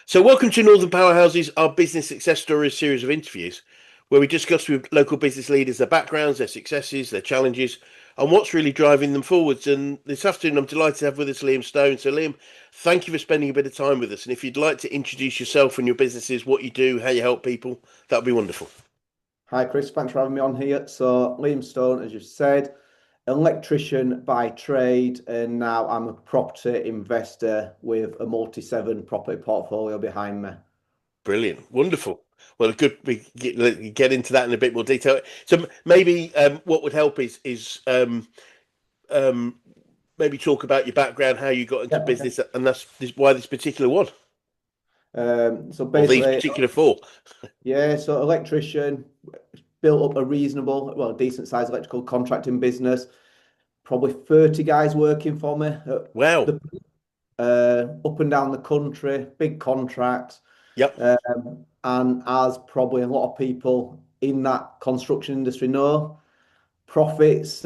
So, welcome to Northern Powerhouses, our business success stories series of interviews, where we discuss with local business leaders their backgrounds, their successes, their challenges, and what's really driving them forwards. And this afternoon, I'm delighted to have with us Liam Stone. So, Liam, thank you for spending a bit of time with us. And if you'd like to introduce yourself and your businesses, what you do, how you help people, that would be wonderful. Hi, Chris. Thanks for having me on here. So, Liam Stone, as you said, electrician by trade, and now I'm a property investor with a multi-seven property portfolio behind me. Brilliant, wonderful. Well, good. We get into that in a bit more detail. So maybe what would help is um, maybe talk about your background, how you got into Yeah, okay. business, and why this particular one, So or these basically, particular four. yeah, so electrician, built up a reasonable, well, decent sized electrical contracting business, probably 30 guys working for me, Wow. the up and down the country, big contracts. Yep. And as probably a lot of people in that construction industry know, profits,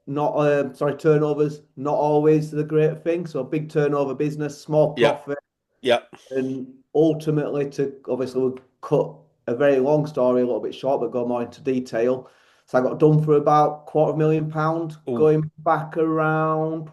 not sorry, turnovers not always the great thing. So big turnover business, small Yep. profit, Yep. and ultimately to obviously we'll cut a very long story a little bit short, but go more into detail. So I got done for about £250,000, Oh. going back around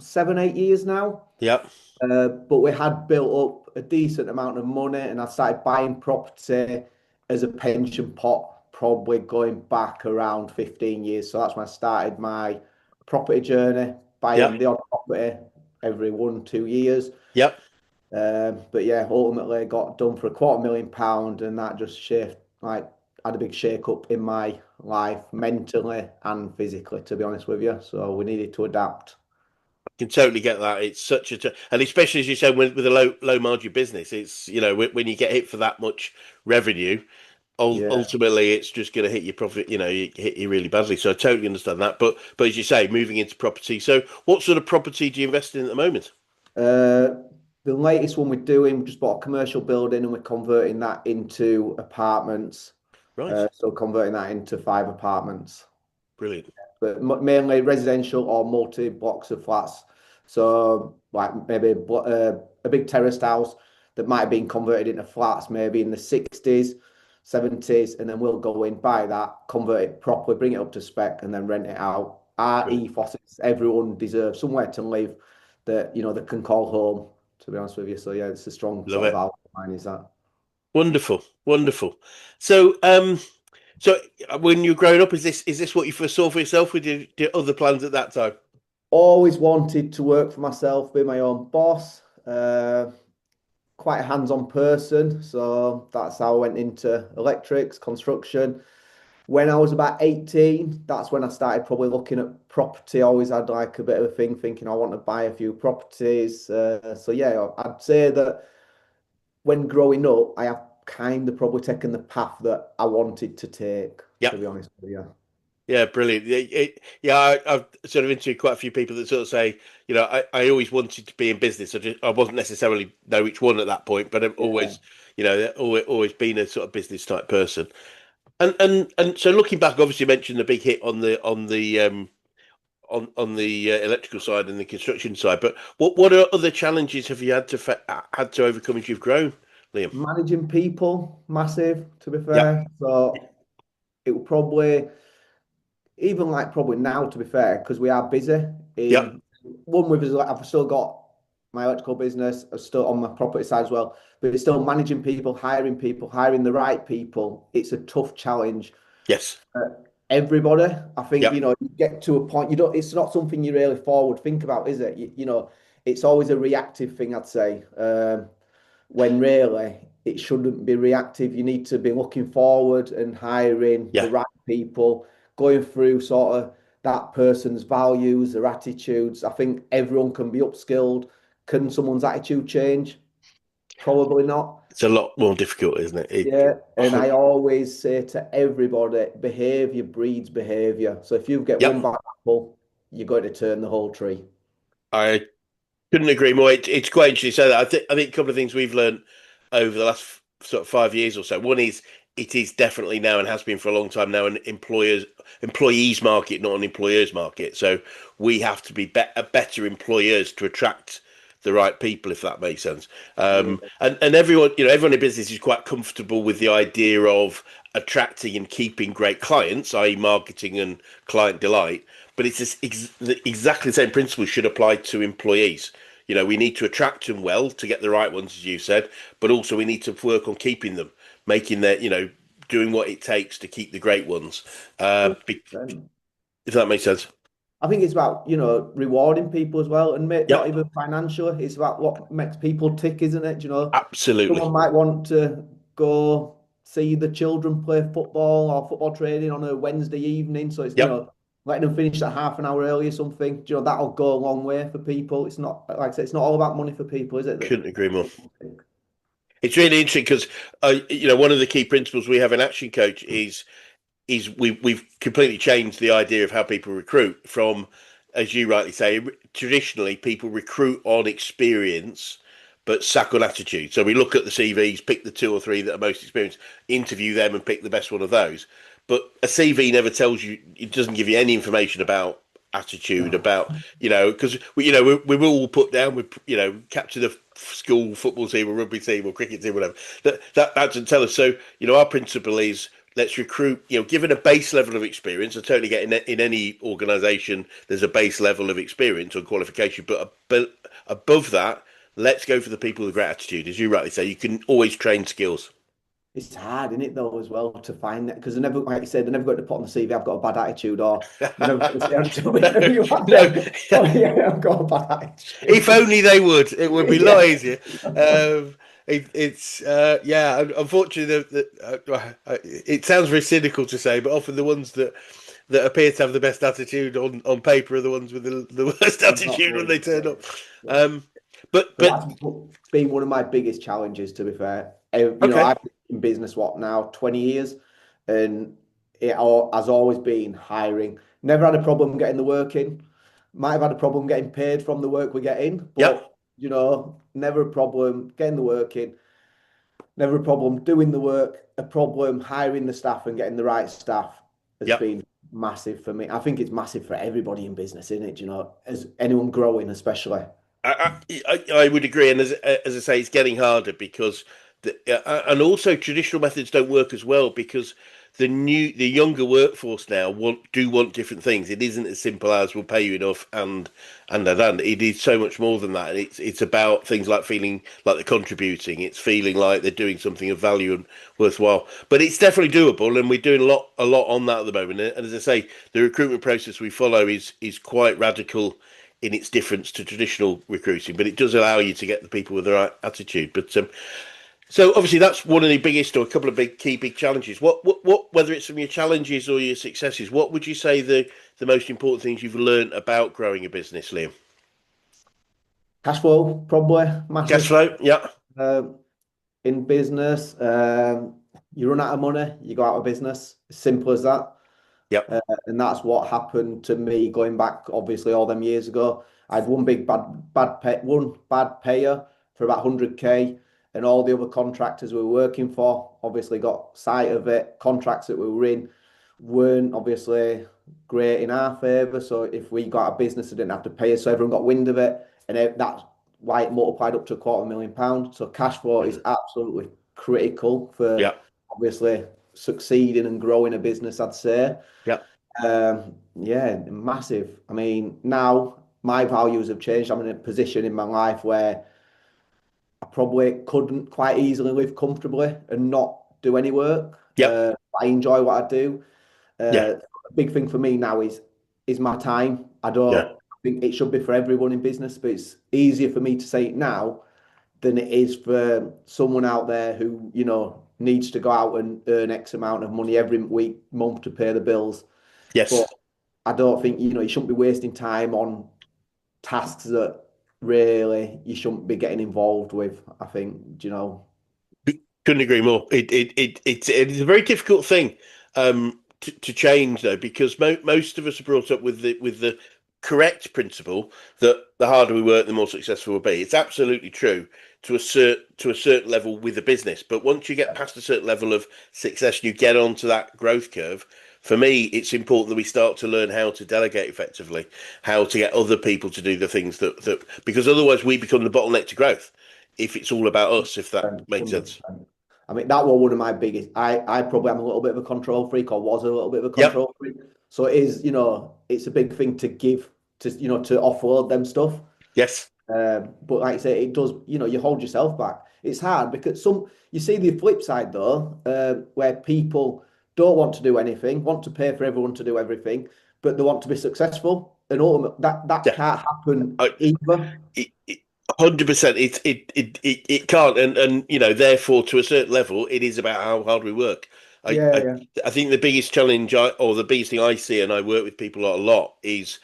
7, 8 years now. Yep. But we had built up a decent amount of money, and I started buying property as a pension pot, probably going back around 15 years. So that's when I started my property journey, buying Yep. the odd property every 1, 2 years. Yep. But yeah, ultimately got done for £250,000, and that just had a big shake up in my life, mentally and physically, to be honest with you. So we needed to adapt. Can totally get that. It's such and especially as you said, with a low margin business, it's when you get hit for that much revenue, Yeah. ultimately it's just going to hit your profit. Hit you really badly. So I totally understand that. But as you say, moving into property. So what sort of property do you invest in at the moment? Uh, the latest one we're doing, we just bought a commercial building and we're converting that into apartments. Right. So converting that into 5 apartments, Brilliant. but mainly residential or multi blocks of flats. So like maybe a big terraced house that might have been converted into flats, maybe in the 60s, 70s, and then we'll go in, buy that, convert it properly, bring it up to spec, and then rent it out. Our Brilliant. ethos is everyone deserves somewhere to live that that can call home. To be honest with you, so yeah, it's a strong Love sort of it. outline. Is that Wonderful. Wonderful. So when you were growing up, is this what you first saw for yourself? With your other plans at that time? always wanted to work for myself, be my own boss. Quite a hands-on person, so that's how I went into electrics, construction. When I was about 18, that's when I started probably looking at property. I always had like a bit of a thing thinking I want to buy a few properties. So yeah, I'd say that when growing up, I have kind of probably taken the path that I wanted to take, Yeah. to be honest with you. Yeah, brilliant. Yeah, I've sort of interviewed quite a few people that sort of say, I always wanted to be in business. I wasn't necessarily know which one at that point, but I've Yeah. always, always been a sort of business type person. And so looking back, obviously you mentioned the big hit on the electrical side and the construction side. But what other challenges have you had to overcome as you've grown, Liam? Managing people, massive, to be Yep. fair. So it will probably, even like probably now, to be fair, because we are busy Yep. in one with us, like, I've still got my electrical business, I'm still on my property side as well, but it's still managing people, hiring the right people. It's a tough challenge. Yes. Everybody, I think, Yep. you get to a point, it's not something you really forward think about, is it? It's always a reactive thing, I'd say. When really it shouldn't be reactive. You need to be looking forward and hiring the Yeah. right people, going through sort of that person's values, their attitudes. I think everyone can be upskilled. Can someone's attitude change? Probably not. It's a lot more difficult, isn't it? Yeah. And I always say to everybody, behavior breeds behavior. So if you get one Yep. bad apple, you're going to turn the whole tree. I couldn't agree more. It's quite interesting to say that. I think a couple of things we've learned over the last sort of 5 years or so. One is it is definitely now and has been for a long time now an employees market, not an employers market. So we have to be better employers to attract the right people, if that makes sense. Yeah. And everyone, everyone in business is quite comfortable with the idea of attracting and keeping great clients, i.e., marketing and client delight. But it's exactly the same principle should apply to employees. We need to attract them well to get the right ones, as you said, but also we need to work on keeping them, making their, doing what it takes to keep the great ones. If 100%. that makes sense. I think it's about, rewarding people as well, and not Yep, even financially. It's about what makes people tick, isn't it? absolutely. Someone might want to go see the children play football or football training on a Wednesday evening. So it's, Yep, letting them finish that half an hour early or something. That'll go a long way for people. It's not, like I said, it's not all about money for people, is it? couldn't agree more. It's really interesting because, one of the key principles we have in Action Coach is we've completely changed the idea of how people recruit from, as you rightly say, traditionally people recruit on experience but sack on attitude. So we look at the CVs, pick the two or three that are most experienced, interview them and pick the best one of those. But a CV never tells you, it doesn't give you any information about attitude, No. about, because we're all put down with, capture the school football team or rugby team or cricket team, whatever. That doesn't tell us. So, our principle is, let's recruit, given a base level of experience. I totally get in any organisation, there's a base level of experience or qualification, but above that, let's go for the people with great attitude. As you rightly say, you can always train skills. It's hard, isn't it, though, as well, to find that because they never, like you said, they never got to put on the CV, I've got a bad attitude, or they never got to say, No, you want no. them. Oh, yeah, I've got a bad If attitude. only they would, it would be a lot Yeah. easier. It's yeah. Unfortunately, it sounds very cynical to say, but often the ones that appear to have the best attitude on paper are the ones with the worst I'm not attitude when always they turn up. yeah. Um, but But but that's been one of my biggest challenges, to be fair. okay, I've been in business, what now, 20 years, and has always been hiring. Never had a problem getting the work in. Might have had a problem getting paid from the work we get in, yep, but, never a problem getting the work in. Never a problem doing the work. A problem hiring the staff and getting the right staff has yep. been massive for me. I think it's massive for everybody in business, isn't it? As anyone growing, especially. I would agree, and as I say, it's getting harder because and also traditional methods don't work as well because the younger workforce now want different things. It isn't as simple as we'll pay you enough and it is so much more than that. It's about things like feeling like they're contributing. It's feeling like they're doing something of value and worthwhile. But it's definitely doable, and we're doing a lot on that at the moment. And as I say, the recruitment process we follow is quite radical in its difference to traditional recruiting, but it does allow you to get the people with the right attitude. But so obviously that's one of the biggest or a couple of big challenges. What whether it's from your challenges or your successes, what would you say the most important things you've learned about growing a business, Liam? Cash flow, probably Cash massive. flow, yeah, Um, in business, you run out of money, you go out of business. Simple as that. yep, And that's what happened to me going back, obviously, all them years ago. I had one big one bad payer for about 100K, and all the other contractors we were working for obviously got sight of it. Contracts that we were in weren't obviously great in our favour. So if we got a business, they didn't have to pay us. So everyone got wind of it, and that's why it multiplied up to £250,000. So cash flow is absolutely critical for yeah, obviously succeeding and growing a business, I'd say. yeah, Yeah, massive. I mean, now my values have changed. I'm in a position in my life where I probably couldn't quite easily live comfortably and not do any work. yep, I enjoy what I do. yeah, A big thing for me now is my time. I yeah, don't think it should be for everyone in business, but it's easier for me to say it now than it is for someone out there who, needs to go out and earn X amount of money every week, month to pay the bills. But yes. I don't think, you shouldn't be wasting time on tasks that really you shouldn't be getting involved with. I think, Couldn't agree more. It's a very difficult thing to change though, because most of us are brought up with the correct principle that the harder we work, the more successful we'll be. It's absolutely true to a certain level with a business, but once you get past a certain level of success, and you get onto that growth curve. for me, it's important that we start to learn how to delegate effectively, how to get other people to do the things that because otherwise we become the bottleneck to growth if it's all about us, if that makes sense. 100%. I mean, that was one of my biggest. I probably am a little bit of a control freak, or was a little bit of a Yep. control freak. So it is, it's a big thing to give to, to offload them stuff. Yes. But like I say, it does, you hold yourself back. It's hard because you see the flip side though, where people don't want to do anything, want to pay for everyone to do everything, but they want to be successful. And ultimately, that Yeah. can't happen I, either. 100%. It can't, and therefore, to a certain level, it is about how hard we work. I Yeah, I, yeah, I think the biggest challenge, or the biggest thing I see, and I work with people a lot, is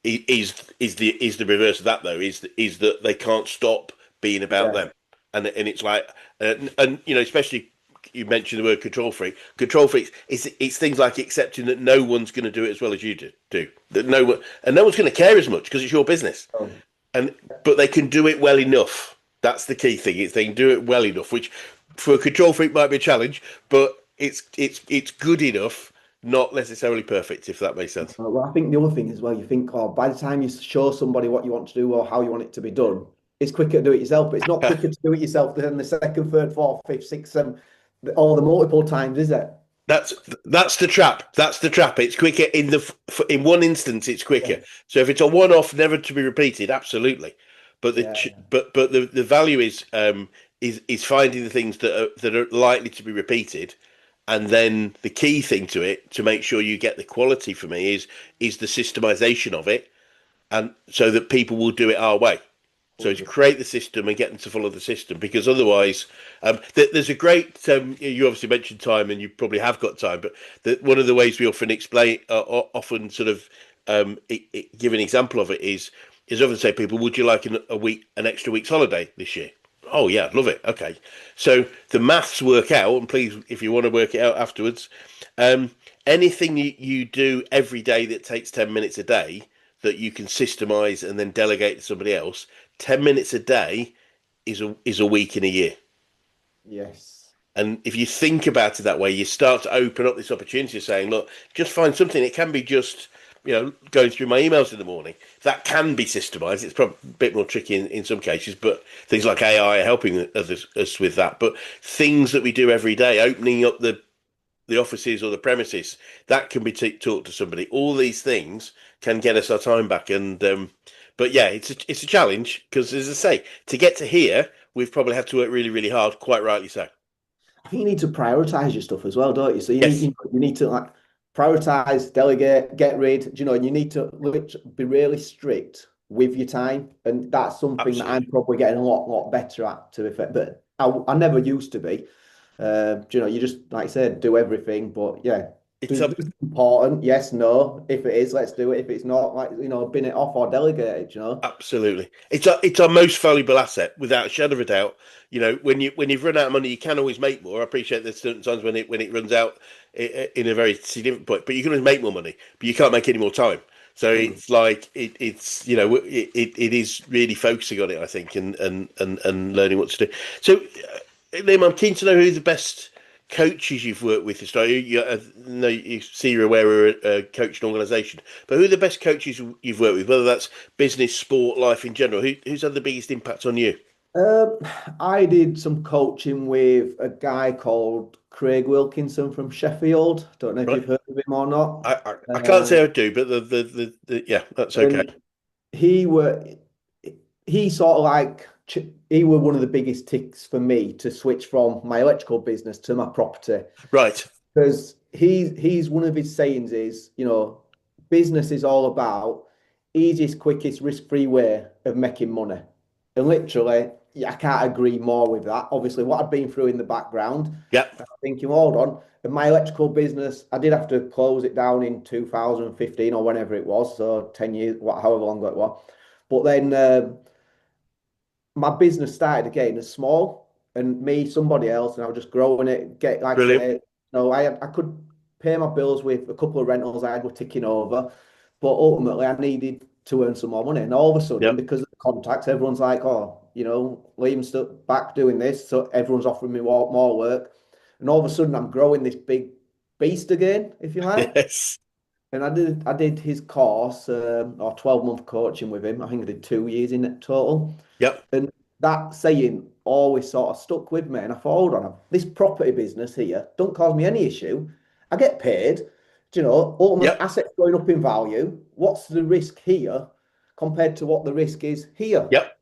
the reverse of that though. Is that they can't stop being about yeah. them, and it's like, and especially you mentioned the word control freak. Control freaks. It's things like accepting that no one's going to do it as well as you do. That no one's going to care as much because it's your business. Oh, And but they can do it well enough. That's the key thing. Is they can do it well enough, which for a control freak might be a challenge, but it's good enough, not necessarily perfect, if that makes sense. well, I think the other thing as well, you think, oh, by the time you show somebody what you want to do or how you want it to be done, it's quicker to do it yourself, but it's not quicker to do it yourself than the second, third, fourth, fifth, sixth, seventh, all the multiple times, is it? That's that's the trap. That's the trap. It's quicker in one instance. It's Yeah, quicker. So if it's a one-off, never to be repeated, absolutely. But the yeah, but the value is finding the things that are likely to be repeated, and then the key thing to it to make sure you get the quality for me is the systemization of it, and so that people will do it our way. So to 100%. create the system and get them to follow the system, because otherwise, there's a great. You obviously mentioned time, and you probably have got time. But one of the ways we often explain, often sort of give an example of it is often say people, would you like an extra week's holiday this year? Oh yeah, I'd love it. Okay, so the maths work out, and please, if you want to work it out afterwards, um, anything you do every day that takes 10 minutes a day that you can systemize and then delegate to somebody else 10 minutes a day is a week in a year. Yes. And if you think about it that way, you start to open up this opportunity of saying, look, just find something. It can be just, going through my emails in the morning. That can be systemized. It's probably a bit more tricky in some cases, but things like AI are helping us with that. But things that we do every day, opening up the offices or the premises, that can be taught to somebody. All these things can get us our time back. And but yeah, it's a challenge because, as I say, to get to here, we've probably had to work really, really hard. Quite rightly so. I think you need to prioritize your stuff as well, don't you? So you need Yes, you need to like prioritize, delegate, get rid, and you need to be really strict with your time, and that's something that I'm absolutely. probably getting a lot better at to effect. But I never used to be. You just like I said, do everything, but yeah, It's does a this important? Yes, no. If it is, let's do it. If it's not, like bin it off or delegate it. Absolutely. It's our most valuable asset, without a shadow of a doubt. When you've run out of money, you can always make more. I appreciate there's certain times when it runs out in a very significant point, but you can always make more money, but you can't make any more time. So Mm. it's like it is really focusing on it, I think, and learning what to do. So, Liam, I'm keen to know who the best coaches you've worked with historically. I know you see you're aware we're a coaching organisation, but who are the best coaches you've worked with, whether that's business, sport, life in general? Who's had the biggest impact on you? Um, I did some coaching with a guy called Craig Wilkinson from Sheffield. Don't know if Right. you've heard of him or not. I can't say I do, but yeah, that's okay. And he were he sort of like he were one of the biggest ticks for me to switch from my electrical business to my property Right. because he's one of his sayings is business is all about easiest, quickest, risk-free way of making money. And literally, yeah, I can't agree more with that. Obviously, what I've been through in the background, Yeah. I'm thinking, hold on. In my electrical business, I did have to close it down in 2015 or whenever it was, so 10 years, however long ago it was. But then my business started again as small, and me, somebody else, and I was just growing it. Get like I Brilliant. say, I could pay my bills with a couple of rentals I had were ticking over, but ultimately I needed to earn some more money. And all of a sudden, Yep. because of the contacts, everyone's like, oh, Liam's still back doing this, so everyone's offering me more work, and all of a sudden I'm growing this big. beast again, if you like. Yes. And I did his course, or 12-month coaching with him. I think I did 2 years in it total. Yep. And that saying always sort of stuck with me. And I thought, hold on, this property business here don't cause me any issue. I get paid. Do you know, ultimate Yep. assets going up in value. What's the risk here compared to what the risk is here? Yep.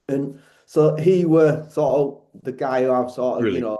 And so he were sort of the guy who I've sort of, Brilliant.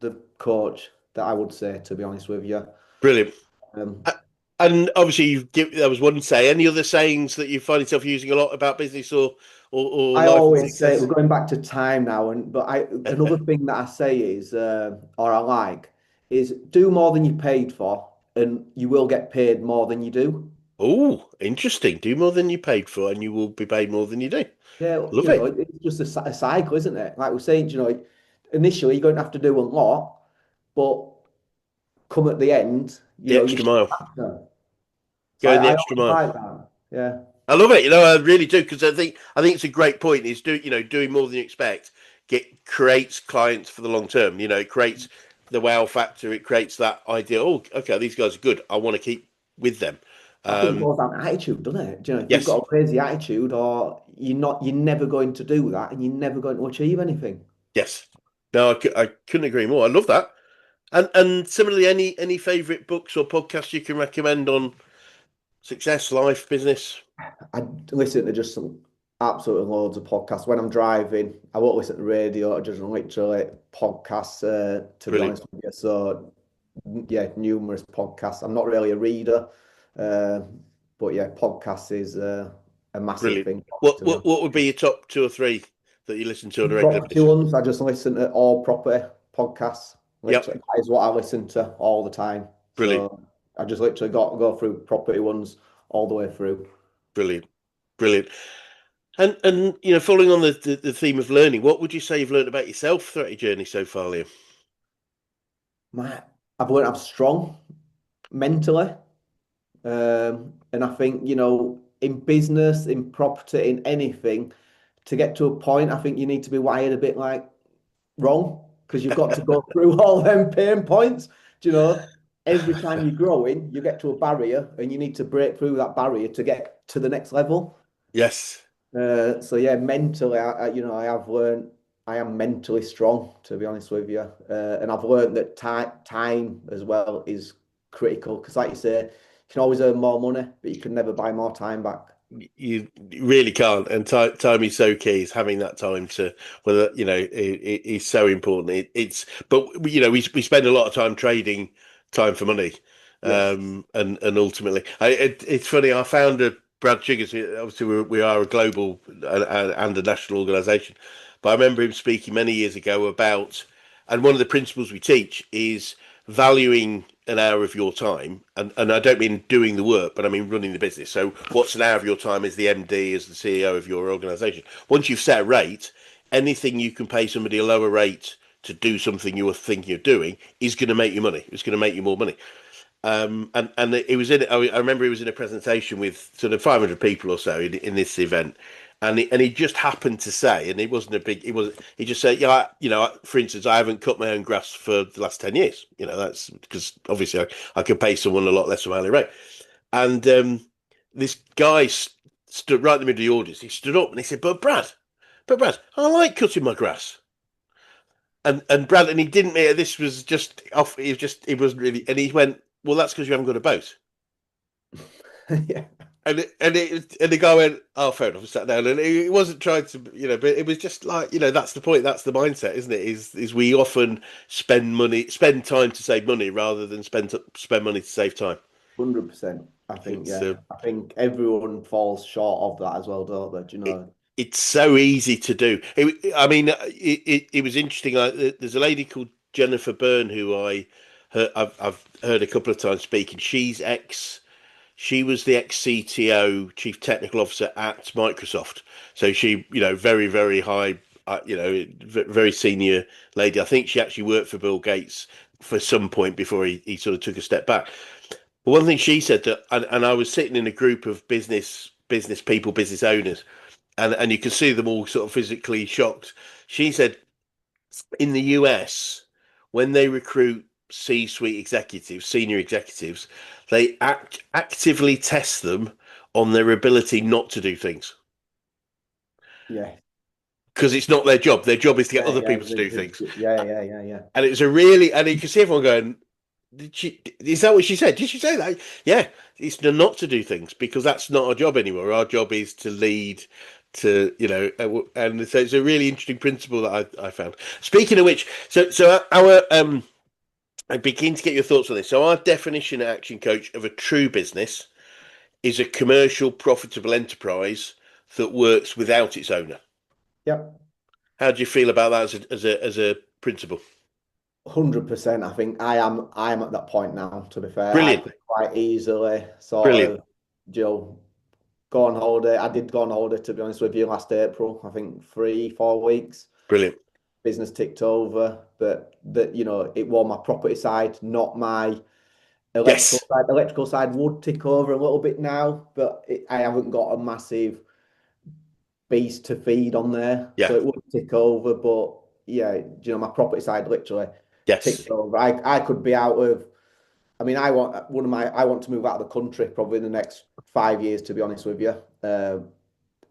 the coach that I would say, to be honest with you. Brilliant. Um, A- And obviously, that was one say. Any other sayings that you find yourself using a lot about business or I life and always say we're success? going back to time now, but another thing that I say is, or I like, is do more than you paid for, and you will get paid more than you do. Oh, interesting. Do more than you paid for, and you will be paid more than you do. Yeah, Love it. it's just a cycle, isn't it? Like we're saying, initially you're going to have to do a lot, but come at the end, The you extra should mile. have to. So Going the I extra always mile. like that. Yeah. I love it. I really do because I think it's a great point. Is doing more than you expect creates clients for the long term. It creates the wow factor. It creates that idea. Oh, okay, these guys are good. I want to keep with them. I think it Um, goes down to attitude, doesn't it? If you've yes, got a crazy attitude, or you're never going to do that, and you're never going to achieve anything. yes. No, I couldn't agree more. I love that. And similarly, any favourite books or podcasts you can recommend on success, life, business? I listen to just some absolutely loads of podcasts. When I'm driving, I won't listen to radio, I just literally podcasts, to be Brilliant, honest with you. So, yeah, numerous podcasts. I'm not really a reader, uh, but yeah, podcasts is a massive brilliant. thing, What to be what honest what would with be your top two or three that you listen to on a you. regular Property basis? ones, I just listen to all property podcasts. Yep, Literally, that is what I listen to all the time. brilliant, So I just literally go through property ones all the way through. brilliant, brilliant. And following on the theme of learning, what would you say you've learned about yourself throughout your journey so far, Liam? My, I've learned I'm strong mentally. And I think, in business, in property, in anything, to get to a point, I think you need to be wired a bit like wrong because you've got to go through all them pain points. Do you know, every time you're growing, you get to a barrier and you need to break through that barrier to get to the next level. Yes, So yeah, mentally, I have learned I am mentally strong, to be honest with you, and I've learned that time as well is critical because, like you say, you can always earn more money, but you can never buy more time back. you really can't. And time is so key. Is having that time to whether it is so important. But we spend a lot of time trading time for money, Yes, and ultimately, it's funny. Our founder Brad Chiggers, obviously we are a global and a national organisation, but I remember him speaking many years ago about, and one of the principles we teach is valuing an hour of your time, and I don't mean doing the work, but I mean running the business. So what's an hour of your time as the MD, as the CEO of your organisation? Once you've set a rate, anything you can pay somebody a lower rate to do something you were thinking of doing is going to make you money. It's going to make you more money. And it was in. I remember he was in a presentation with sort of 500 people or so in this event, and he just happened to say, and it wasn't a big. It was. He just said, yeah, for instance, I haven't cut my own grass for the last 10 years. That's because obviously I could pay someone a lot less of an hourly rate. And this guy stood right in the middle of the audience. He stood up and he said, but Brad, I like cutting my grass. And Brad, and he didn't. This was just off. He wasn't really. And he went, well, that's because you haven't got a boat. yeah, And the guy went, oh, fair enough. Sat down, and he wasn't trying to, but it was just like, that's the point. That's the mindset, isn't it? Is we often spend time to save money rather than spend money to save time. 100%. I think It's yeah, I think everyone falls short of that as well, don't they? Do you it, know? it's so easy to do. I mean, it was interesting. There's a lady called Jennifer Byrne who I've heard a couple of times speaking. She was the ex CTO, Chief Technical Officer at Microsoft. So she, very, very high, very senior lady. I think she actually worked for Bill Gates for some point before he sort of took a step back. But one thing she said that, and I was sitting in a group of business people, business owners, and you can see them all sort of physically shocked. She said in the US, when they recruit C-suite executives, senior executives, they actively test them on their ability not to do things Yeah. because it's not their job. Their job is to get Yeah, other yeah, people to do things. yeah. And it was a really, and you can see everyone going, "Did she? Is that what she said? Did she say that?" Yeah, it's not to do things because that's not our job anymore. Our job is to lead. And so it's a really interesting principle that I found. Speaking of which, so our I begin to get your thoughts on this. So our definition at Action Coach of a true business is a commercial, profitable enterprise that works without its owner. Yep. How do you feel about that as a principle? 100%. I think I am at that point now, to be fair. I Brilliant, could quite easily sort brilliant, of, go on holiday. I did go on holiday, to be honest with you, last April. I think 3, 4 weeks. brilliant. Business ticked over, but it was my property side, not my electrical Yes, side. Electrical side would tick over a little bit now, but I haven't got a massive beast to feed on there, yeah, so it would tick over. But yeah, my property side literally yes, ticked over. I could be out of. I mean, I want to move out of the country probably in the next 5 years, to be honest with you.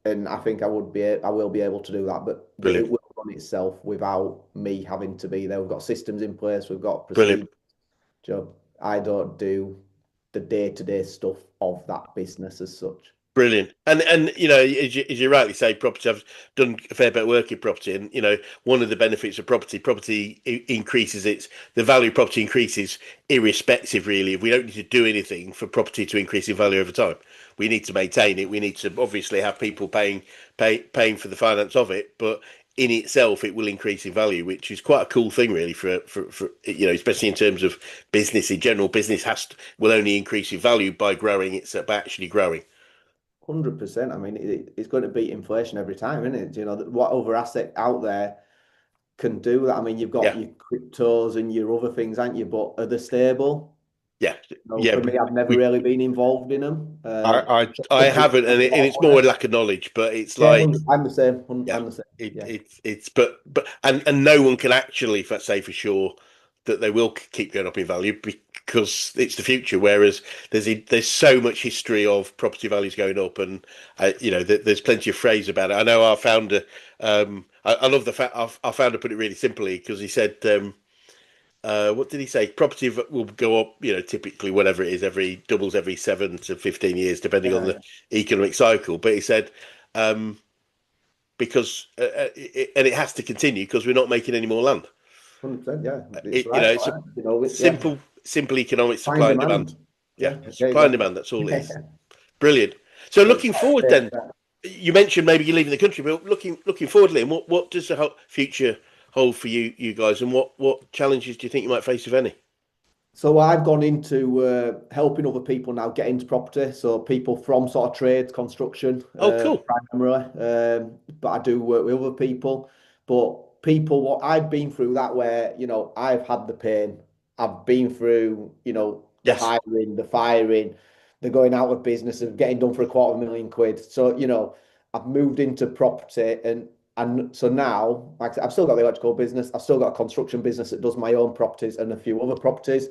And I think I will be able to do that, but it brilliant, will run itself without me having to be there. We've got systems in place, we've got brilliant. procedures. I don't do the day-to-day stuff of that business as such. Brilliant. And as you rightly say, property. I've done a fair bit of work in property, and one of the benefits of property increases the value of property increases irrespective, really. If we don't need to do anything for property to increase in value over time, we need to maintain it. We need to obviously have people paying for the finance of it, but in itself, it will increase in value, which is quite a cool thing, really, for especially in terms of business in general. Business will only increase in value by growing. It's about actually growing. 100%. I mean, it's going to beat inflation every time, isn't it? What other asset out there can do that? I mean, you've got Yeah. your cryptos and your other things, aren't you? But are they stable? Yeah, No, yeah. for me, I've never We, really been involved in them. I haven't, and it's more like a knowledge, but it's Yeah, like, 100, I'm the same. yeah, I'm the same. Yeah, but and no one can actually say for sure that they will keep going up in value because it's the future. Whereas there's so much history of property values going up, and there's plenty of phrase about it. I know our founder, I love the fact our founder put it really simply because he said. What did he say? Property will go up, typically whatever it is, doubles every 7 to 15 years, depending on the yeah, economic cycle. But he said, because and it has to continue because we're not making any more land. 100%. Yeah, it's It, right. it's a Right. Yeah, simple economic supply and supply and demand. demand. Yeah, Yeah, there you supply and go. demand. That's all it Yeah. is. Brilliant. So So it's looking quite forward, safe then, bet. you mentioned maybe you're leaving the country, but looking forward, Liam, what does the future hold for you guys, and what challenges do you think you might face, if any? So I've gone into helping other people now get into property. So people from sort of trades, construction, Oh, cool. primarily. But I do work with other people. But people, what I've been through that where, I've had the pain. I've been through, the Yes. hiring, the firing, the going out of business and getting done for £250,000 quid. So, I've moved into property and so now, like I said, I've still got the electrical business. I've still got a construction business that does my own properties and a few other properties.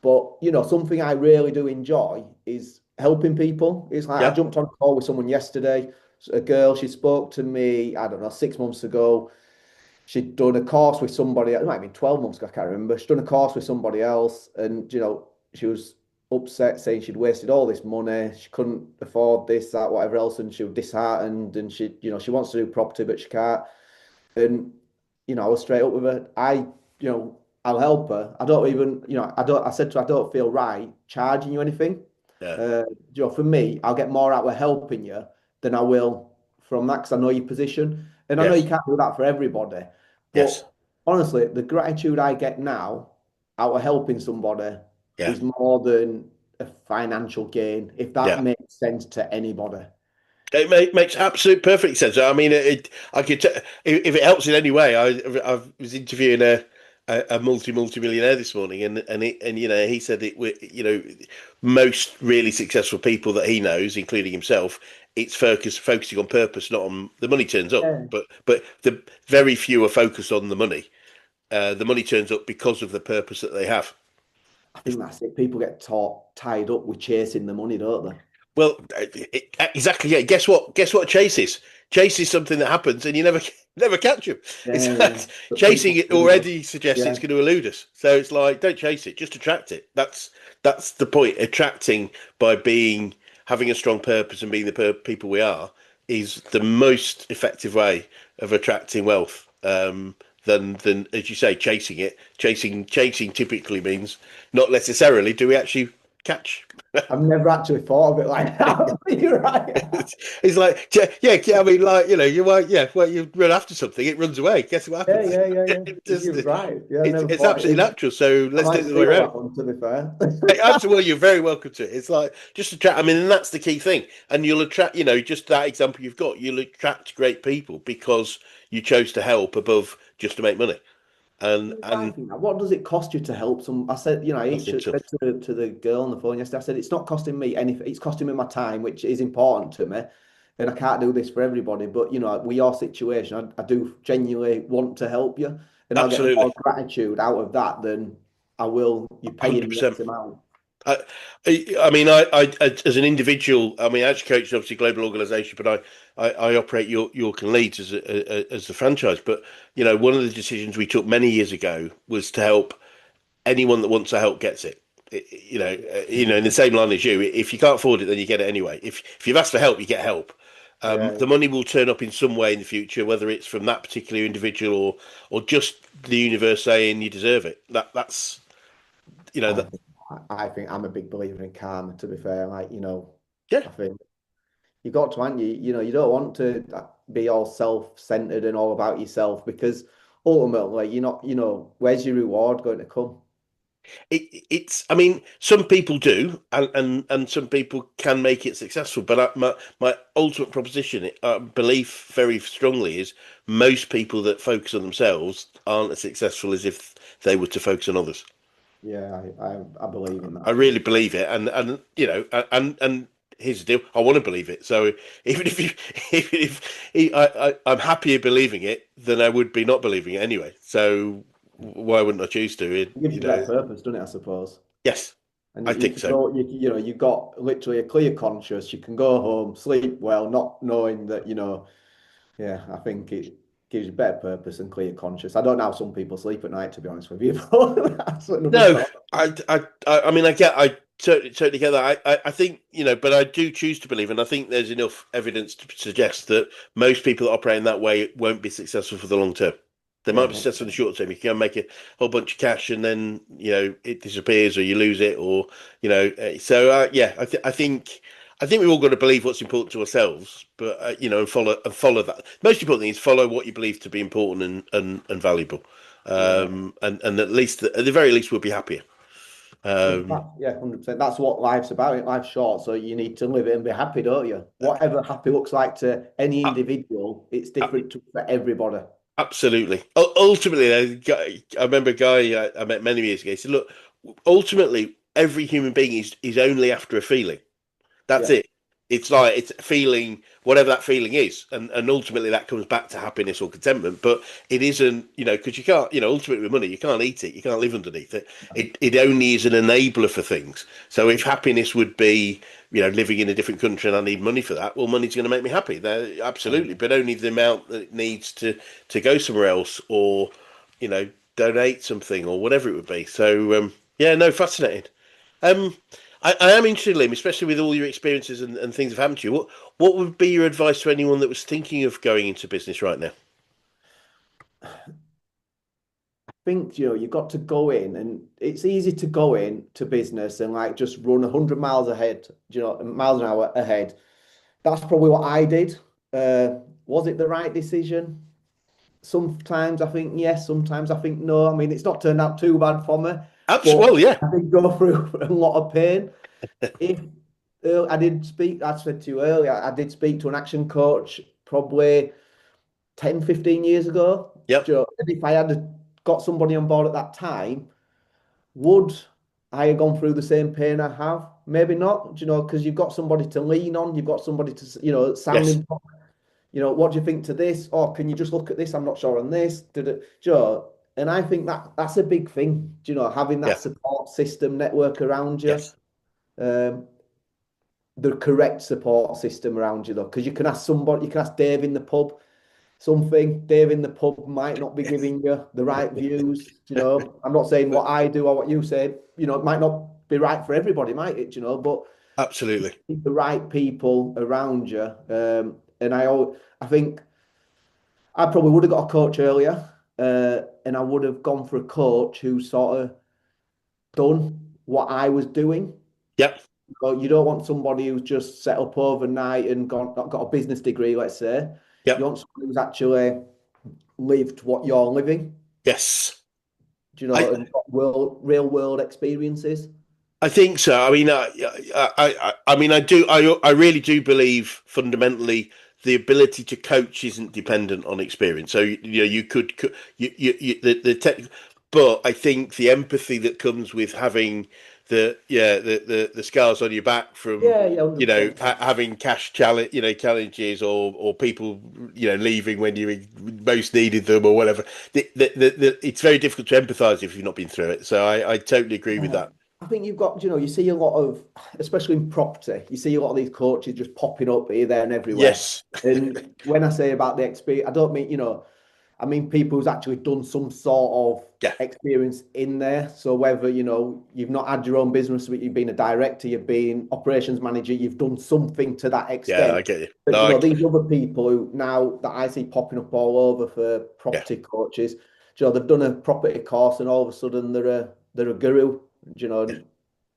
But something I really do enjoy is helping people. It's like I Yeah. jumped on a call with someone yesterday. A girl, she spoke to me, I don't know, 6 months ago. She'd done a course with somebody, it might have been 12 months ago, I can't remember. She'd done a course with somebody else, and she was upset saying she'd wasted all this money, she couldn't afford this, that, whatever else, and she was disheartened, and she wants to do property, but she can't. And I was straight up with her. I'll help her. I don't even, I said to her, I don't feel right charging you anything. Yeah. Uh, for me, I'll get more out of helping you than I will from that because I know your position. And I know you Yes. can't do that for everybody. But Yes. honestly, the gratitude I get now out of helping somebody Yeah. is more than a financial gain, if that Yeah. makes sense to anybody. It makes absolute perfect sense. I mean, I could if it helps in any way. I was interviewing a multi-millionaire this morning, and he said most really successful people that he knows, including himself, it's focusing on purpose, not on the money turns up. Yeah. But the very few are focused on the money. The money turns up because of the purpose that they have. I think that's it. People get taught tied up with chasing the money, don't they? Well, exactly. Yeah. Guess what? Guess what? Chases. Chase is something that happens, and you never never catch them. Yeah, It's yeah. like But chasing people it do that. already suggests Yeah. it's going to elude us. So it's like, don't chase it, just attract it. That's the point. Attracting by being having a strong purpose and being the people we are is the most effective way of attracting wealth. Than as you say, chasing it. Chasing typically means not necessarily do we actually catch. I've never actually thought of it like that. You're right. It's like, yeah. I mean, like you might, yeah. Well, you run after something, it runs away. Guess what Yeah, happens? yeah, yeah, yeah. It just, You're right. Yeah, I it's never it's thought absolutely it. natural. So I let's do might it the other way steal around. that one, to be fair. Absolutely, well, you're very welcome to it. It's like just attract. I mean, and that's the key thing. And you'll attract. Just that example you've got. You'll attract great people because you chose to help above just to make money. And I think that. What does it cost you to help some? I said, I nothing to. said to the girl on the phone yesterday, I said, it's not costing me anything. It's costing me my time, which is important to me. And I can't do this for everybody. But, with your situation, I do genuinely want to help you. And I'll get Absolutely, more gratitude out of that than I will you paying me 100%. X amount. I, I mean, I, as an individual, I mean, Edge Coach is obviously a global organisation, but I operate York and Leeds as the franchise. But one of the decisions we took many years ago was to help anyone that wants to help gets it. In the same line as you, if you can't afford it, then you get it anyway. If you've asked for help, you get help. Yeah. The money will turn up in some way in the future, whether it's from that particular individual or just the universe saying you deserve it. That's I that. think I think I'm a big believer in karma, to be fair. Like, Yeah. I think you got to, and you don't want to be all self-centered and all about yourself because ultimately you're not, where's your reward going to come? I mean, some people do, and some people can make it successful. But my ultimate proposition, belief very strongly is most people that focus on themselves aren't as successful as if they were to focus on others. Yeah, I believe in I that. really believe it, and here's the deal: I want to believe it. So even if you, even if I'm happier believing it than I would be not believing it anyway. So why wouldn't I choose to? It gives you better purpose, doesn't it, I suppose? Yes, And I you think can so. go, you've got literally a clear conscience. You can go home, sleep well, not knowing that, yeah, I think it gives you better purpose and clear conscience. I don't know how some people sleep at night, to be honest with you, but that's another No, story. I mean, I totally get that. I think, but I do choose to believe, and I think there's enough evidence to suggest that most people that operate in that way won't be successful for the long term. They might Yeah, be successful in the short term. You can make a whole bunch of cash, and then it disappears, or you lose it, or yeah, I think we've all got to believe what's important to ourselves, but and follow that. Most important thing is follow what you believe to be important and valuable, yeah. and at the very least we'll be happier. Um, Yeah, 100%. That's what life's about. Life's short, so you need to live it and be happy, don't you? Whatever happy looks like to any a- individual, it's a- different for everybody. Absolutely. Ultimately, I remember a guy I met many years ago. He said, "Look, ultimately, every human being is only after a feeling. That's Yeah. it. It's like it's feeling whatever that feeling is, and ultimately that comes back to happiness or contentment. But it isn't, because you can't, ultimately with money, you can't eat it, you can't live underneath it. It only is an enabler for things. So if happiness would be, living in a different country and I need money for that, well, money's going to make me happy. Absolutely, but only the amount that it needs to go somewhere else or, you know, donate something or whatever it would be. So yeah, no, fascinating. Um, I am interested, Liam, especially with all your experiences and things that have happened to you. What would be your advice to anyone that was thinking of going into business right now? Think, you've got to go in and it's easy to go in to business and like just run 100 miles ahead, miles an hour ahead. That's probably what I did. Was it the right decision? Sometimes I think yes, sometimes I think no. I mean, it's not turned out too bad for me, but Well, yeah, I did go through a lot of pain. If I did speak, I said to you earlier, I did speak to an action coach probably 10, 15 years ago. yep, And if I had got somebody on board at that time, would I have gone through the same pain I have? Maybe not, because you've got somebody to lean on, you've got somebody to, yes, sounding, what do you think to this? Or can you just look at this? I'm not sure on this. Did it, Joe? And I think that's a big thing, having that Yeah. support system network around you, Yes. um, the correct support system around you, though, because you can ask somebody, you can ask Dave in the pub something. Dave in the pub might not be giving you the right views. I'm not saying what I do or what you say. It might not be right for everybody, might it? But Absolutely. the right people around you. And I think I probably would have got a coach earlier, and I would have gone for a coach who sort of done what I was doing. Yep. But you don't want somebody who's just set up overnight and got a business degree, let's say. You Yep. want somebody who's actually lived what you're living, Yes. and got real world experiences. I think so. I mean, I mean, I really do believe fundamentally the ability to coach isn't dependent on experience. So you could the tech, but I think the empathy that comes with having the scars on your back from Yeah, yeah, 100%. having cash challenge challenges or people leaving when you most needed them or whatever. It's very difficult to empathise if you've not been through it. So I totally agree with that. I think you've got, you see a lot of, especially in property, you see a lot of these coaches just popping up here, there, and everywhere. Yes. And when I say about the experience, I don't mean, I mean people who's actually done some sort of Yeah. experience in there. So whether, you've not had your own business, but you've been a director, you've been operations manager, you've done something to that Yeah, I extent. get you. But, No, these other people who now that I see popping up all over for yeah. property coaches, they've done a property course and all of a sudden they're a guru.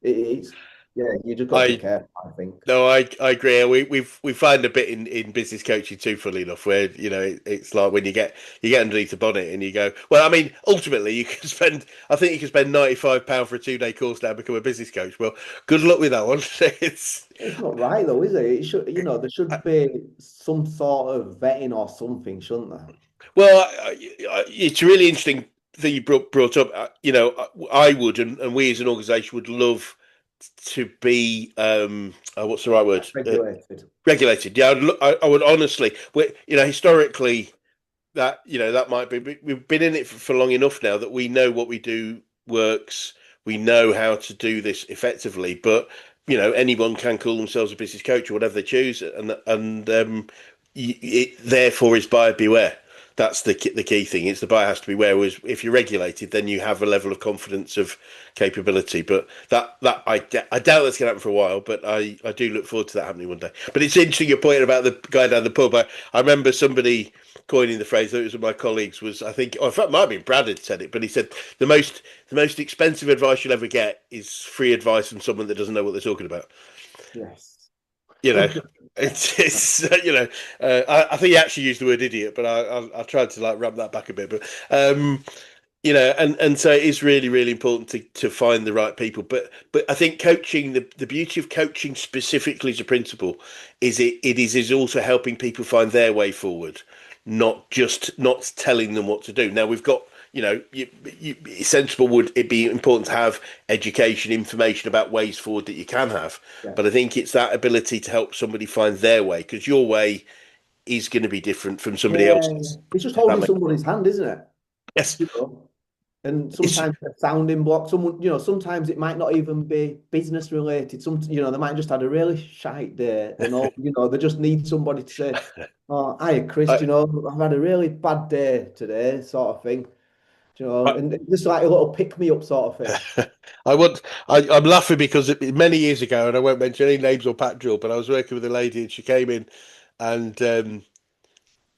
It's yeah, you just got to be I careful, I think. no, I agree. We find a bit in business coaching too, funnily enough, where it's like when you get underneath the bonnet and you go, well, I mean, ultimately you can spend, I think you can spend £95 for a 2-day course now and become a business coach. Well, good luck with that one. It's It's not right though, is it? It should, there should be some sort of vetting or something, shouldn't there? well, it's a really interesting thing you brought up. I would, and we as an organisation would love to be what's the right word? Regulated. Regulated. Yeah, I would honestly. Historically, that might be. We've been in it for long enough now that we know what we do works. We know how to do this effectively. But anyone can call themselves a business coach or whatever they choose, and it therefore is buyer beware. That's the key thing. It's the buyer has to beware. Whereas if you're regulated, then you have a level of confidence of capability. But I doubt that's going to happen for a while. But I do look forward to that happening one day. But it's interesting your point about the guy down the pub. I remember somebody coining the phrase. That was one of my colleagues. Was I think? Oh, in fact, it might have been Brad had said it. But he said the most expensive advice you'll ever get is free advice from someone that doesn't know what they're talking about. Yes. You know, it's I think he actually used the word idiot, but I tried to like ramp that back a bit. But and so it is really really important to find the right people. But I think coaching, the beauty of coaching specifically as a principal is it is also helping people find their way forward, not telling them what to do. Now we've got sensible would it be important to have education, information about ways forward that you can have. Yeah. But I think it's that ability to help somebody find their way because your way is going to be different from somebody Yeah. else's. It's just If that holding makes somebody's hand, isn't it? yes, You know? And it's sometimes a sounding block, sometimes it might not even be business related. They might just had a really shite day and all, they just need somebody to say, oh, hiya, Chris, I, I've had a really bad day today, sort of thing. I, And just like a little pick me up sort of thing. I want. I'm laughing because many years ago, and I won't mention any names or pat drill, but I was working with a lady, and she came in, and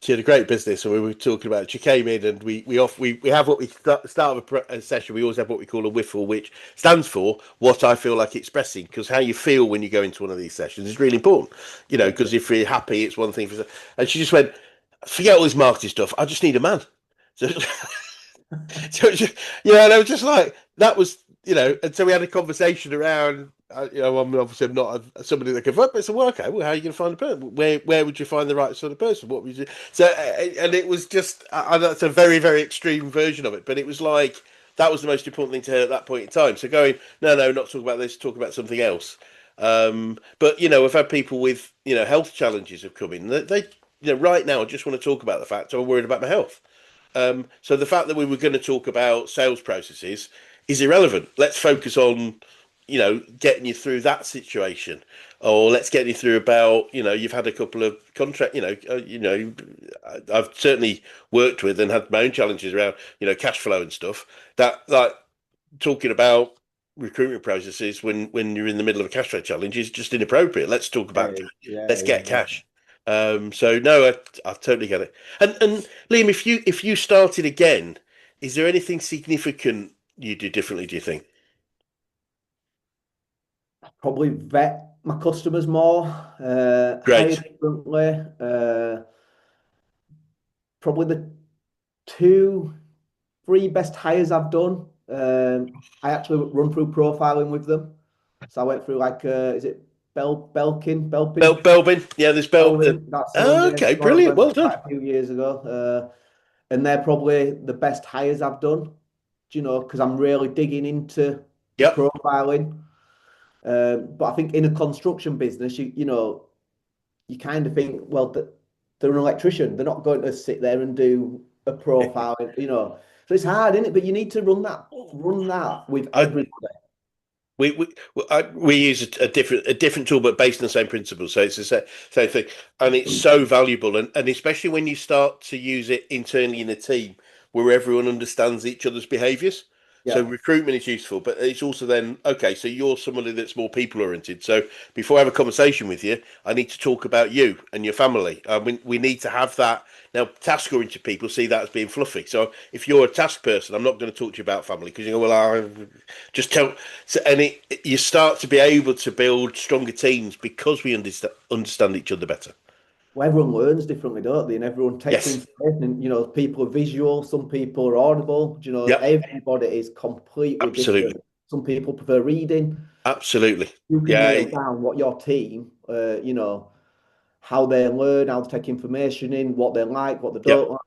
she had a great business, and we were talking about it. She came in, and we have what we start of a session. We always have what we call a whiffle, which stands for what I feel like expressing. Because how you feel when you go into one of these sessions is really important. Yeah. Because if you're happy, it's one thing. And she just went, forget all this marketing stuff. I just need a man. So, so and I was just like, that was, and so we had a conversation around, I'm obviously not somebody that can work, but so, well, okay, well, how are you going to find a person? Where would you find the right sort of person? What would you, so, and it was just, that's a very, very extreme version of it, but it was like, that was the most important thing to her at that point in time. So going, no, not talk about this, talk about something else. But, I've had people with, health challenges have come in. They right now, I just want to talk about the fact I'm worried about my health. So the fact that we were going to talk about sales processes is irrelevant. Let's focus on, getting you through that situation, or let's get you through about, you've had a couple of contract, I've certainly worked with and had my own challenges around, cash flow and stuff. That like talking about recruitment processes when you're in the middle of a cash flow challenge is just inappropriate. Let's talk about Yeah, let's yeah, get yeah. cash. So no, I totally get it. And Liam, if you started again, is there anything significant you do differently? Do you think? Probably vet my customers more, hire Great. differently. Probably the two, three best hires I've done. I actually run through profiling with them. So I went through like, is it Belpin? Belbin, yeah, there's Belvin, that's the one, Oh, yeah. okay, So I brilliant. went Well back done. quite a few years ago. And they're probably the best hires I've done, because I'm really digging into the Yep, profiling. But I think in a construction business, you kind of think, well, they're an electrician. They're not going to sit there and do a profile, So it's hard, isn't it? But you need to run that with I everybody. we use a different tool, but based on the same principles. So it's the same thing, and it's so valuable, and especially when you start to use it internally in a team where everyone understands each other's behaviours. So Yeah. recruitment is useful, but it's also then okay. So you're somebody that's more people oriented. So before I have a conversation with you, I need to talk about you and your family. We need to have that. Now, task oriented people see that as being fluffy. So if you're a task person, I'm not going to talk to you about family because you go, well, I just tell. So, and you start to be able to build stronger teams because we understand each other better. Well, everyone learns differently, don't they? And everyone takes Yes, information. And, people are visual, some people are audible. yep, Everybody is completely absolutely, different. Some people prefer reading. absolutely, You can yeah, nail down what your team, how they learn, how to take information in, what they like, what they don't yep,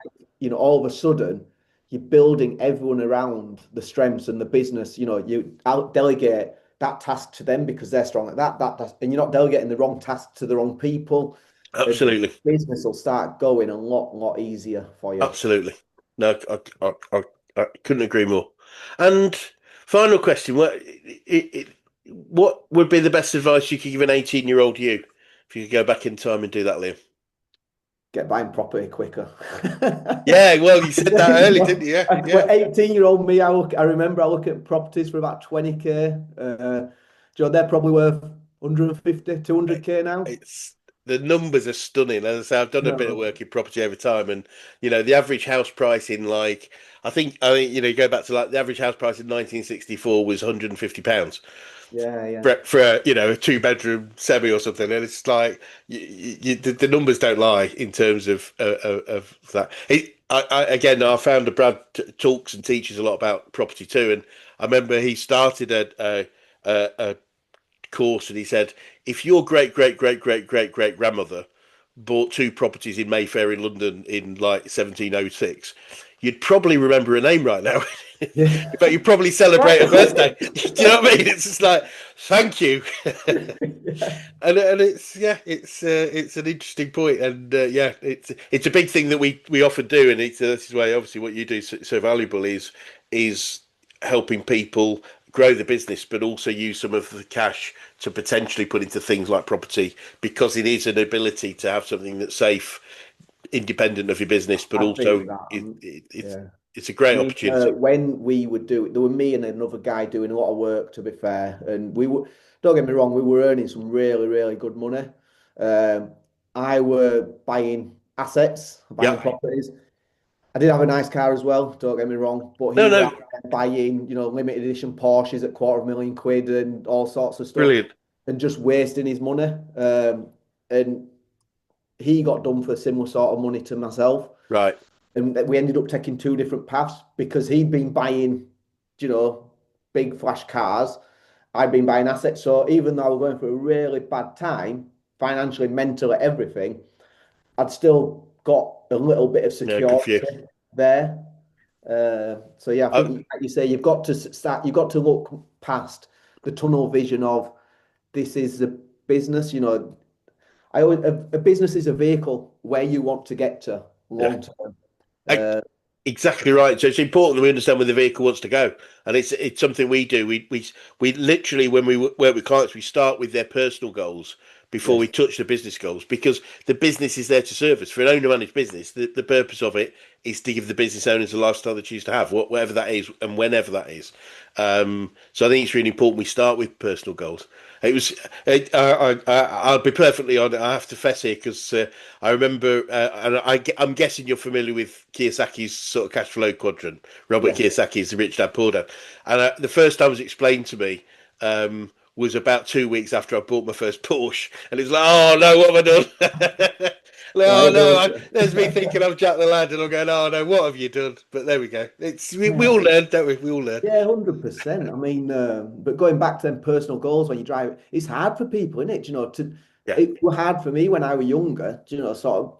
like. All of a sudden, you're building everyone around the strengths and the business. You out delegate that task to them because they're strong at that, and you're not delegating the wrong task to the wrong people. And absolutely, business will start going a lot easier for you. absolutely. No, I couldn't agree more. And final question: what would be the best advice you could give an 18-year-old you if you could go back in time and do that, Liam? Get buying property quicker. Yeah, well, you said that early, didn't you? Yeah, When yeah. 18-year-old me, I remember I look at properties for about 20k. They're probably worth 150, 200k now. It's the numbers are stunning. As I say, I've done a bit of No. work in property over time, and the average house price in like I think you go back to like the average house price in 1964 was £150 Yeah, yeah. for a two-bedroom semi or something, and it's like the numbers don't lie in terms of that. Again, our founder Brad talks and teaches a lot about property too, and I remember he started a course, and he said, if your great great great great great great grandmother bought two properties in Mayfair in London in like 1706, you'd probably remember her name right now. Yeah. But you'd probably celebrate her birthday. Do you know what I mean? It's just like, thank you. Yeah. And it's an interesting point, and yeah, it's a big thing that we often do, and this is why obviously what you do so valuable is helping people grow the business, but also use some of the cash to potentially put into things like property, because it is an ability to have something that's safe, independent of your business, but I think also that, it's yeah. it's a I great mean, opportunity. when we would do it, there were me and another guy doing a lot of work, to be fair. And don't get me wrong, we were earning some really good money. Um, I were buying assets, buying Yeah, properties. I did have a nice car as well, don't get me wrong, but no, he were no, out there buying, limited edition Porsches at £250,000 and all sorts of stuff brilliant, and just wasting his money. And he got done for a similar sort of money to myself. right, And we ended up taking two different paths because he'd been buying, you know, big flash cars. I'd been buying assets. So even though I was going through a really bad time, financially, mentally, everything, I'd still got a little bit of no, good for you. security there. So yeah, I Uh, think, like you say, you've got to look past the tunnel vision of this is the business. A business is a vehicle where you want to get to yeah. long term. I, Uh, Exactly right. So it's important that we understand where the vehicle wants to go, and it's something we do. We literally, when we work with clients, we start with their personal goals before we Yes. touch the business goals, because the business is there to serve us. For an owner managed business, the purpose of it is to give the business owners the lifestyle they choose to have, whatever that is and whenever that is. So I think it's really important we start with personal goals. It was. I'll be perfectly honest. I have to fess here because I remember, and I'm guessing you're familiar with Kiyosaki's sort of cash flow quadrant. Robert Yes. Kiyosaki is the Rich Dad Poor Dad, and the first time it was explained to me was about 2 weeks after I bought my first Porsche, and it's like, oh no, what have I done? Like, oh Right, no, no. there's me thinking I've Jack the Lad, and I'm going, oh no, what have you done? But there we go. We Yeah. all learn, don't we? We all learn. Yeah, 100%. I mean, but going back to them personal goals when you drive, it's hard for people, isn't it? Yeah, It was hard for me when I was younger, sort of,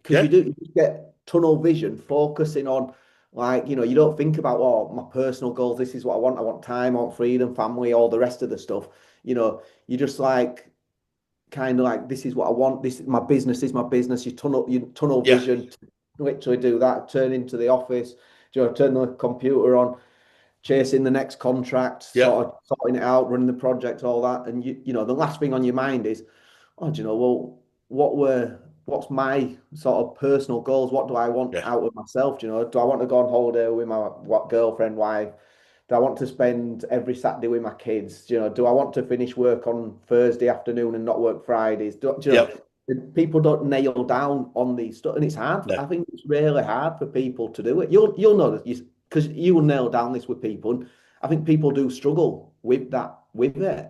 because yeah, you just get tunnel vision, focusing on, like, you don't think about, oh, my personal goals, this is what I want. I want time, I want freedom, family, all the rest of the stuff. You just like, kind of like, this is what I want. This is my business, is my business. You tunnel yeah, vision, to literally do that, turn into the office, turn the computer on, chasing the next contract, yeah, sort of sorting it out, running the project, all that. And the last thing on your mind is, oh, well, what's my sort of personal goals? What do I want yeah, out of myself? Do I want to go on holiday with my girlfriend, wife? Do I want to spend every Saturday with my kids? Do I want to finish work on Thursday afternoon and not work Fridays? yeah. People don't nail down on these stuff, and it's hard. No. I think it's really hard for people to do it. You'll know that because you will nail down this with people, and I think people do struggle with that with it.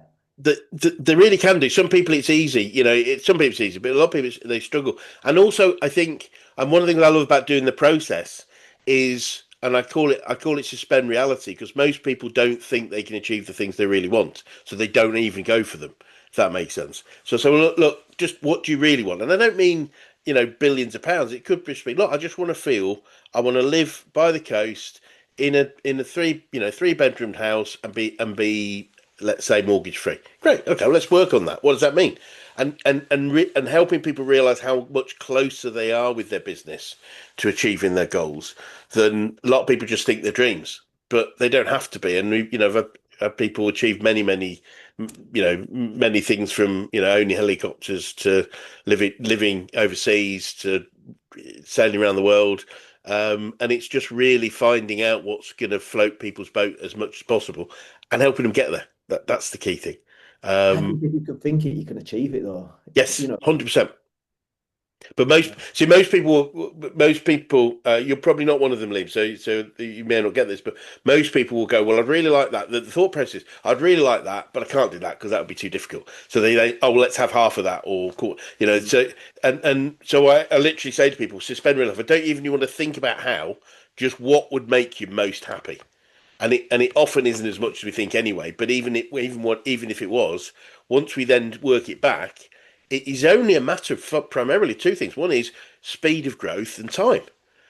They really can do. Some people it's easy, some people it's easy, but a lot of people they struggle. And also, I think, and one of the things I love about doing the process is, and I call it suspend reality, because most people don't think they can achieve the things they really want, so they don't even go for them. If that makes sense. So look, just what do you really want? And I don't mean billions of pounds. It could just be, look, I just want to feel, I want to live by the coast in a three bedroom house and be, let's say, mortgage free. Great. Okay, well, let's work on that. What does that mean? And helping people realize how much closer they are with their business to achieving their goals than a lot of people just think they're dreams, but they don't have to be. And have people achieve many things, from owning helicopters to living overseas to sailing around the world. And it's just really finding out what's going to float people's boat as much as possible and helping them get there. That's the key thing. I Um, think if you can think it, you can achieve it, though. yes, You know, 100%. But most people, you're probably not one of them, Liam. So you may not get this, but most people will go, well, I'd really like that. The thought process, I'd really like that, but I can't do that because that would be too difficult. So oh, well, let's have half of that, or So so I literally say to people, suspend real life. I don't even want to think about how. Just what would make you most happy. And it often isn't as much as we think anyway. But even if it was, once we then work it back, it is only a matter of primarily two things. One is speed of growth and time.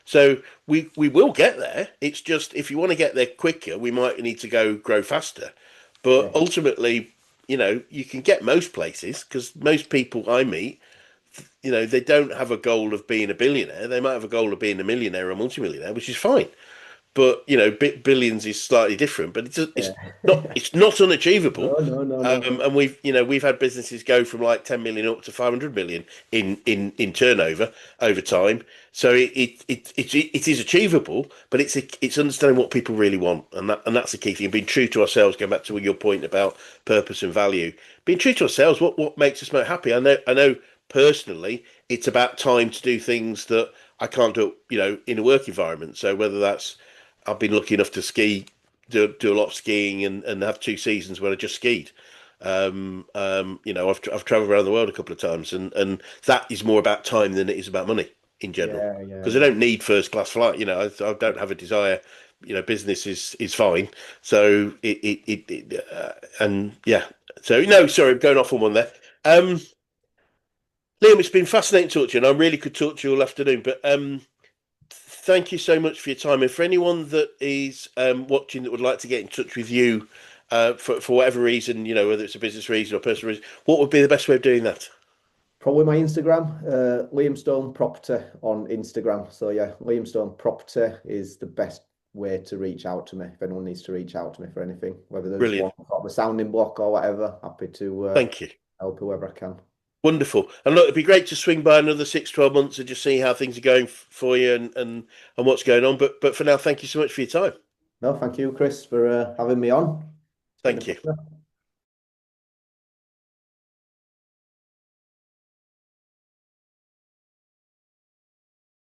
So we will get there. It's just, if you want to get there quicker, we might need to grow faster. But yeah, ultimately, you can get most places, because most people I meet, they don't have a goal of being a billionaire. They might have a goal of being a millionaire or a multimillionaire, which is fine. But billions is slightly different, but it's yeah. not unachievable. No, no, no, no. And we've had businesses go from like 10 million up to 500 million in turnover over time. So it is achievable, but it's understanding what people really want, and that's the key thing. Being true to ourselves. Going back to your point about purpose and value, being true to ourselves. What makes us most happy? I know personally, it's about time to do things that I can't do, in a work environment. So whether that's, I've been lucky enough to do a lot of skiing, and have 2 seasons where I just skied. I've traveled around the world a couple of times, and that is more about time than it is about money in general. Yeah, yeah, Because I yeah. don't need first class flight. I don't have a desire. Business is fine. So and yeah. So no, sorry, I'm going off on one there. Um, Liam, it's been fascinating to talk to you, and I really could talk to you all afternoon. But thank you so much for your time. And for anyone that is watching that would like to get in touch with you, for whatever reason, whether it's a business reason or personal reason, what would be the best way of doing that? Probably my Instagram, Liam Stone Property on Instagram. So yeah, Liam Stone Property is the best way to reach out to me if anyone needs to reach out to me for anything, whether they just Brilliant. want sort of a sounding block or whatever. Happy to Thank you. help whoever I can. Wonderful. And look, it'd be great to swing by another 6, 12 months and just see how things are going for you and what's going on. But for now, thank you so much for your time. No, thank you, Chris, for having me on. It's been a Thank you. pleasure.